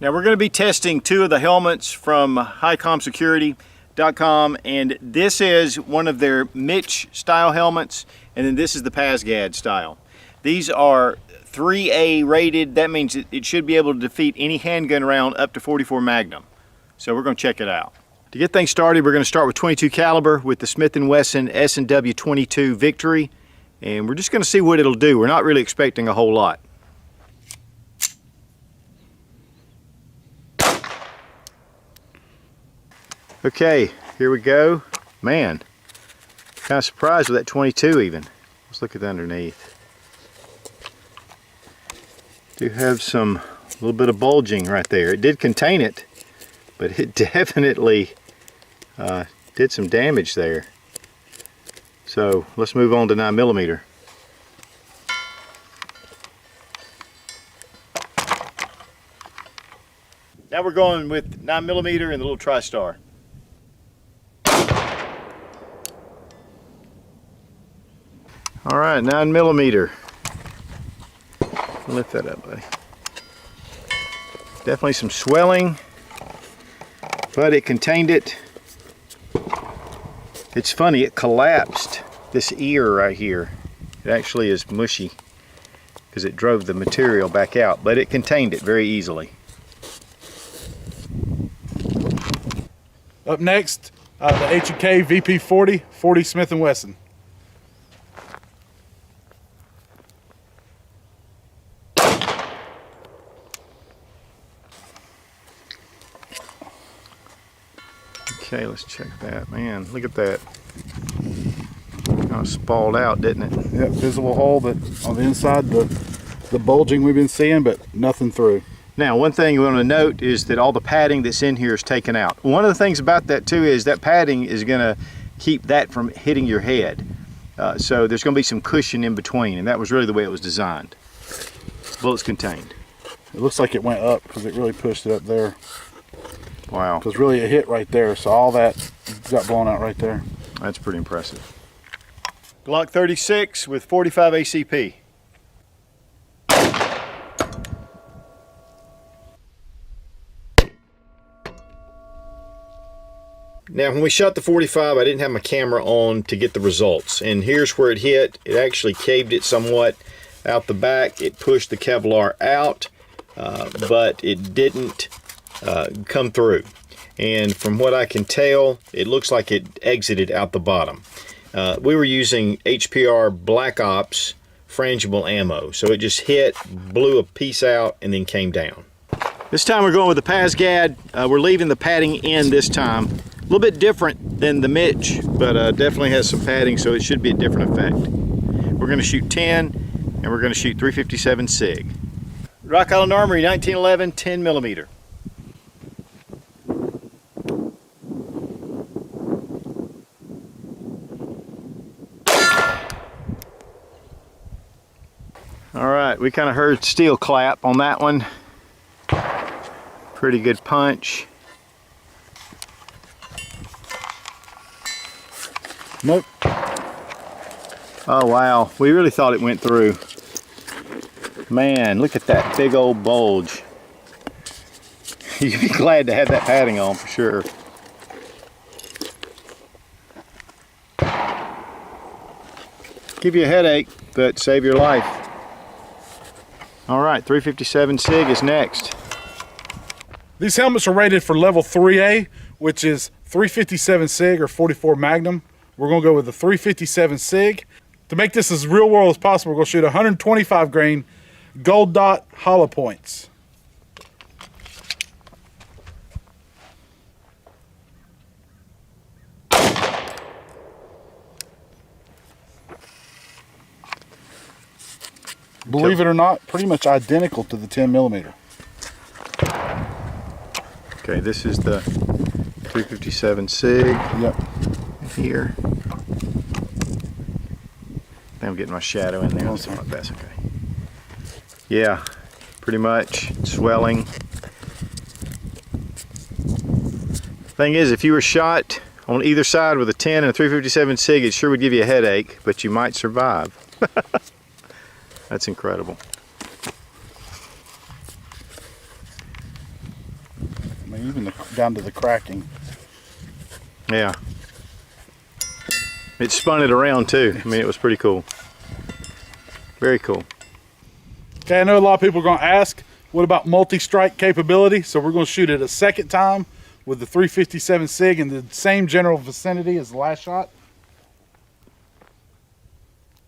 Now we're going to be testing two of the helmets from highcomsecurity.com, and this is one of their Mitch style helmets, and then this is the PASGAD style. These are 3A rated. That means it should be able to defeat any handgun round up to 44 Magnum. So we're going to check it out. To get things started, we're going to start with 22 caliber with the Smith & Wesson S&W 22 Victory, and we're just going to see what it'll do. We're not really expecting a whole lot. Okay, here we go. Man, kind of surprised with that 22 even. Let's look at the underneath. Do have a little bit of bulging right there. It did contain it, but it definitely did some damage there. So let's move on to 9mm. Now we're going with 9mm and the little TriStar. All right, 9mm. Lift that up, buddy. Definitely some swelling, but it contained it. It's funny, it collapsed this ear right here. It actually is mushy because it drove the material back out, but it contained it very easily. Up next, the H&K VP40 40 Smith & Wesson. Okay, let's check that. Man, look at that. Kind of spalled out, didn't it? Yep, visible hole, but on the inside, the bulging we've been seeing, but nothing through. Now, one thing we want to note is that all the padding that's in here is taken out. One of the things about that too is that padding is going to keep that from hitting your head. So there's going to be some cushion in between, and that was really the way it was designed. Bullets contained. It looks like it went up because it really pushed it up there. Wow. Because really it hit right there, so all that got blown out right there. That's pretty impressive. Glock 36 with 45 ACP. Now, when we shot the 45, I didn't have my camera on to get the results. And here's where it hit. It actually caved it somewhat out the back. It pushed the Kevlar out, but it didn't come through. And from what I can tell, it looks like it exited out the bottom. We were using HPR Black Ops frangible ammo. So it just hit, blew a piece out, and then came down. This time we're going with the PASGAD. We're leaving the padding in this time. A little bit different than the Mitch, but definitely has some padding, so it should be a different effect. We're going to shoot 10, and we're going to shoot 357 SIG. Rock Island Armory 1911 10mm. All right, we kind of heard steel clap on that one. Pretty good punch. Nope. Oh wow, we really thought it went through. Man, look at that big old bulge. You'd be glad to have that padding on for sure. Give you a headache, but save your life. All right, 357 SIG is next. These helmets are rated for level 3A, which is 357 SIG or 44 Magnum. We're going to go with the 357 SIG. To make this as real world as possible, we're going to shoot 125 grain gold dot hollow points. Believe it or not, pretty much identical to the 10mm. Okay, this is the 357 SIG. Yep. Here. I'm getting my shadow in there. That's okay. Yeah, pretty much swelling. Thing is, if you were shot on either side with a 10 and a 357 SIG, it sure would give you a headache, but you might survive. That's incredible. mean, even down to the cracking. Yeah. It spun it around too. I mean, it was pretty cool. Very cool. Okay, I know a lot of people are going to ask, what about multi-strike capability? So we're going to shoot it a second time with the 357 SIG in the same general vicinity as the last shot.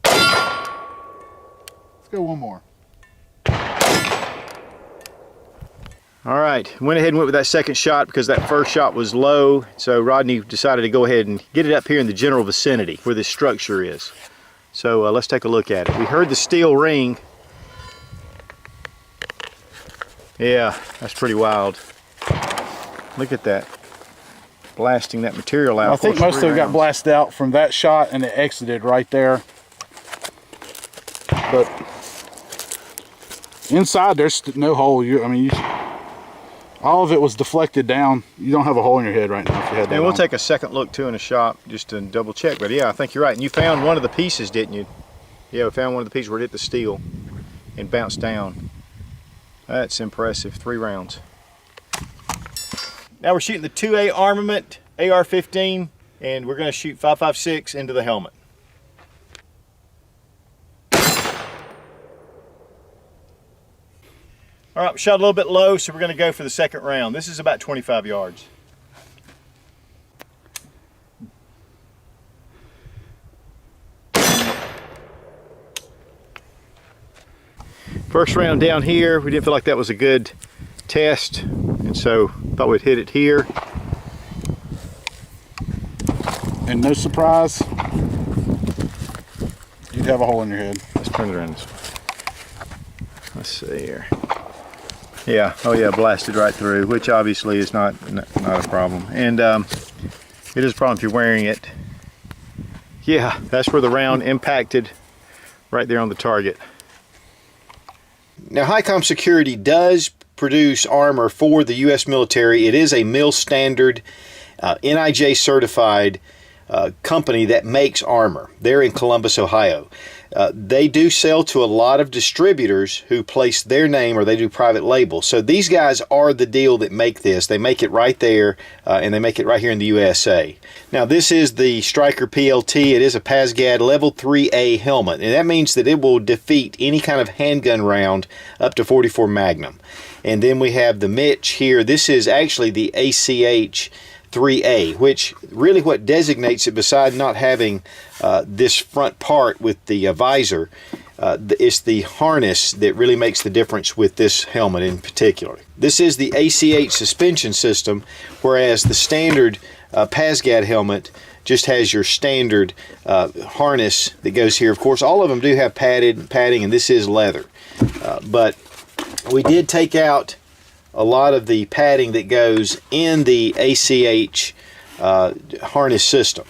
Let's go one more. All right, went ahead and went with that second shot because that first shot was low. So Rodney decided to go ahead and get it up here in the general vicinity where this structure is. So let's take a look at it. We heard the steel ring. Yeah, that's pretty wild. Look at that. Blasting that material out. I think most of it got blasted out from that shot and it exited right there. But inside there's no hole. All of it was deflected down. You don't have a hole in your head right now if you had that. And we'll on. take a second look too in the shop just to double check. But yeah, I think you're right. And you found one of the pieces, didn't you? Yeah, we found one of the pieces where it hit the steel and bounced down. That's impressive. 3 rounds. Now we're shooting the 2A armament AR-15, and we're going to shoot 5.56 into the helmet. All right, we shot a little bit low, so we're going to go for the second round. This is about 25 yards. First round down here, we didn't feel like that was a good test, and so thought we'd hit it here. And no surprise, you'd have a hole in your head. Let's turn it around this way. Let's see here. Yeah, oh yeah, blasted right through, which obviously is not a problem. And it is a problem if you're wearing it. Yeah, that's where the round impacted, right there on the target. Now, HiCom Security does produce armor for the U.S. military. It is a mil standard, NIJ certified company that makes armor. They're in Columbus, Ohio. They do sell to a lot of distributors who place their name, or they do private label. So these guys are the deal that make this. They make it right there, and they make it right here in the USA. Now this is the Striker PLT. It is a PASGAD level 3A helmet, and that means that it will defeat any kind of handgun round up to 44 Magnum. And then we have the Mitch here. This is actually the ACH 3A, which really what designates it, beside not having this front part with the visor, it's the harness that really makes the difference with this helmet in particular. This is the ACH suspension system, whereas the standard PASGAD helmet just has your standard harness that goes here. Of course, all of them do have padding, and this is leather. But we did take out a lot of the padding that goes in the ACH harness system.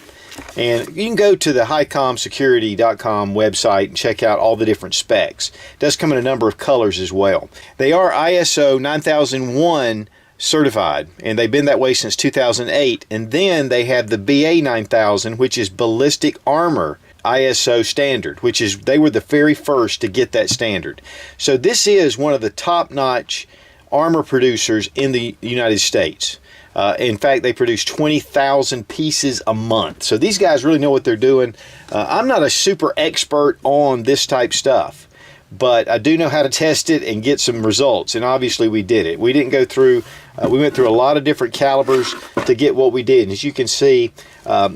And you can go to the HiComSecurity.com website and check out all the different specs. It does come in a number of colors as well. They are ISO 9001 certified, and they've been that way since 2008. And then they have the BA 9000, which is Ballistic Armor ISO standard, which is, they were the very first to get that standard. So this is one of the top-notch armor producers in the United States. In fact, they produce 20,000 pieces a month. So these guys really know what they're doing. I'm not a super expert on this type stuff, but I do know how to test it and get some results, and obviously we did it. We didn't go through, we went through a lot of different calibers to get what we did. And as you can see,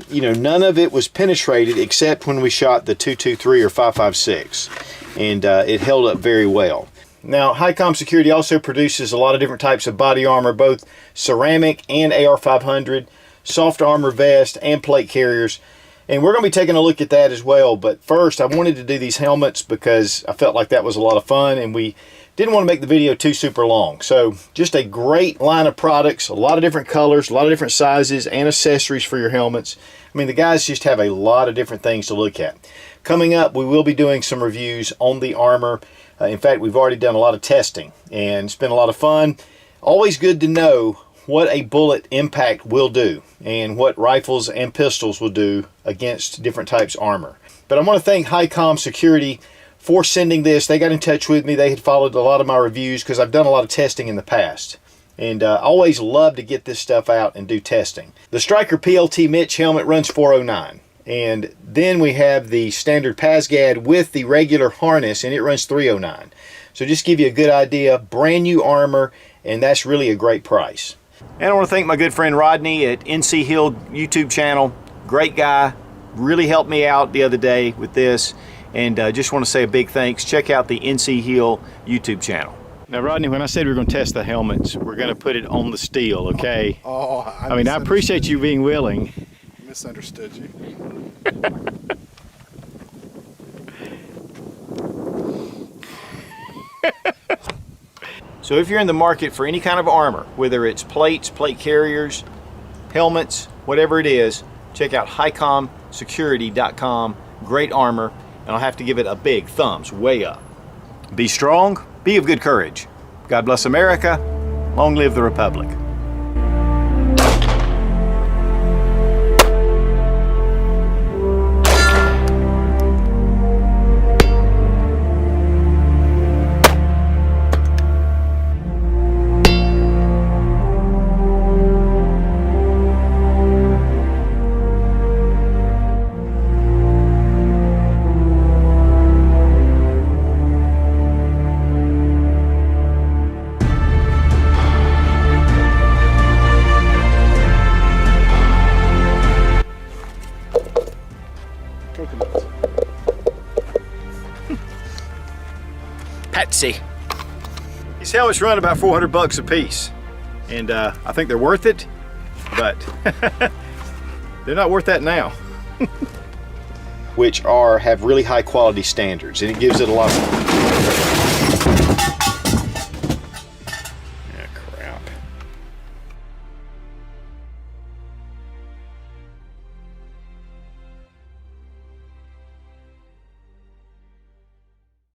you know, none of it was penetrated except when we shot the 223 or 5.56, and it held up very well. Now, HiCom Security also produces a lot of different types of body armor, both ceramic and AR-500, soft armor vest, and plate carriers. And we're going to be taking a look at that as well. But first, I wanted to do these helmets because I felt like that was a lot of fun, and we didn't want to make the video too super long. So just a great line of products, a lot of different colors, a lot of different sizes, and accessories for your helmets. I mean, the guys just have a lot of different things to look at. Coming up, we will be doing some reviews on the armor. In fact, we've already done a lot of testing, and it's been a lot of fun. Always good to know what a bullet impact will do and what rifles and pistols will do against different types of armor. But I want to thank HiCom Security for sending this. They got in touch with me. They had followed a lot of my reviews because I've done a lot of testing in the past. And always love to get this stuff out and do testing. The Striker PLT Mitch helmet runs $409. And then we have the standard PASGAD with the regular harness, and it runs $309. So just give you a good idea, brand new armor, and that's really a great price. And I want to thank my good friend Rodney at NC Hill YouTube channel. Great guy, really helped me out the other day with this. And just want to say a big thanks. Check out the NC Hill YouTube channel. Now, Rodney, when I said we were going to test the helmets, we're going to put it on the steel, okay? Oh, I mean, I appreciate you being willing. Misunderstood you. So if you're in the market for any kind of armor, whether it's plates, plate carriers, helmets, whatever it is, check out HighComSecurity.com. Great armor, and I'll have to give it a big thumbs way up. Be strong, be of good courage. God bless America. Long live the Republic. Patsy. These helmets run about 400 bucks a piece, and I think they're worth it, but they're not worth that now. Which have really high quality standards, and it gives it a lot of